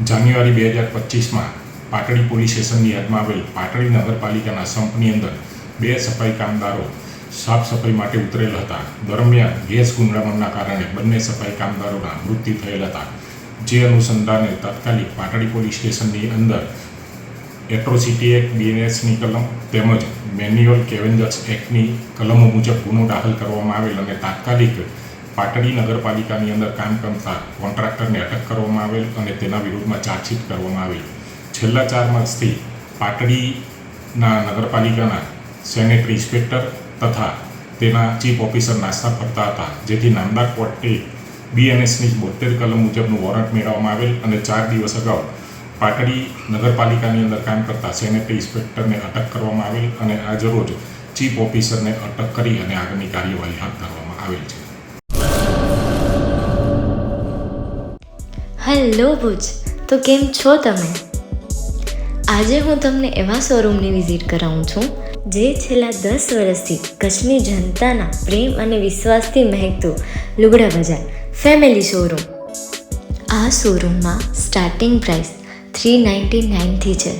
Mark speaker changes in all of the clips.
Speaker 1: જાન્યુઆરી 2025માં Patdi police સ્ટેશનની હદમાં આવેલ પાટડી નગરપાલિકાના સંપની અંદર 2 સફાઈ કામદારો સાફ સફાઈ માટે ઉતરેલ હતા. દરમિયાન ગેસ ગુંગળામણના કારણે બંને સફાઈ કામદારોના મૃત્યુ થયેલ હતા. જે અનુસંધાને તાત્કાલિક પાટડી પોલીસ સ્ટેશનની અંદર એટ્રોસિટી એક્ટ BNSની કલમ તેમજ મેન્યુઅલ કેવેન્જર્સ એક્ટની કલમો મુજબ ગુનો દાખલ કરવામાં આવેલ અને તાત્કાલિક પાટડી નગરપાલિકાની અંદર કામ કરતા કોન્ટ્રાક્ટરને અટક કરવામાં આવેલ અને તેના વિરુદ્ધમાં ચાર્જશીટ કરવામાં આવેલ. છેલ્લા 4 માસથી પાટડીના નગરપાલિકાના સેનેટરી ઇન્સ્પેક્ટર તથા તેના ચીફ ઓફિસર નાસ્તા ફરતા હતા, જેથી નામદાર કોર્ટે BNSની 72 કલમ મુજબનું વોરંટ મેળવવામાં આવેલ અને 4 દિવસ અગાઉ પાટડી નગરપાલિકાની અંદર કામ કરતા સેનેટરી ઇન્સ્પેક્ટરને અટક કરવામાં આવેલ અને આજરોજ ચીફ ઓફિસરને અટક કરી અને આગળની કાર્યવાહી હાથ ધરવામાં આવેલ છે.
Speaker 2: હેલો ભુજ, તો કેમ છો તમે? આજે હું તમને એવા શોરૂમની વિઝિટ કરાવું છું જે છેલ્લા 10 વર્ષથી કચ્છની જનતાના પ્રેમ અને વિશ્વાસથી મહેકતું લુગડા બજાર ફેમિલી શોરૂમ. આ શોરૂમમાં સ્ટાર્ટિંગ પ્રાઇસ 399થી છે,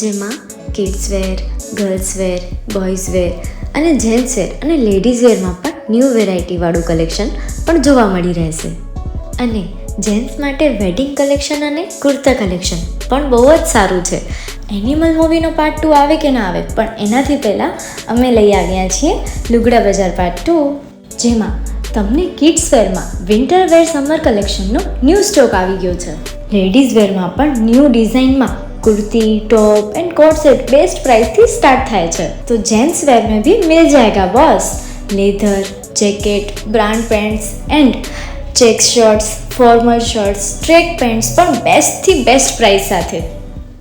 Speaker 2: જેમાં kids wear, girls wear, boys wear અને જેન્ટ્સ વેર અને લેડીઝ વેરમાં પણ ન્યૂ વેરાયટીવાળું કલેક્શન પણ જોવા મળી રહેશે. અને જેન્ટ્સ માટે વેડિંગ કલેક્શન અને કુર્તા કલેક્શન પણ બહુ જ સારું છે. એનિમલ મૂવીનો પાર્ટ 2 આવે કે ના આવે, પણ એનાથી પહેલાં અમે લઈ આવ્યા છીએ લુગડા બજાર પાર્ટ 2, જેમાં તમને કિડ્સ વેરમાં વિન્ટર વેર સમર કલેક્શનનો ન્યૂ સ્ટોક આવી ગયો છે. લેડીઝ વેરમાં પણ ન્યૂ ડિઝાઇનમાં kurti, top and coat set best price थी स्टार्ट थाय छे. तो जेंट्स वेर में भी मिल जाएगा boss. Leather, jacket, brand pants and check shirts, formal shirts, track pants पण बेस्ट थी बेस्ट प्राइस साथे.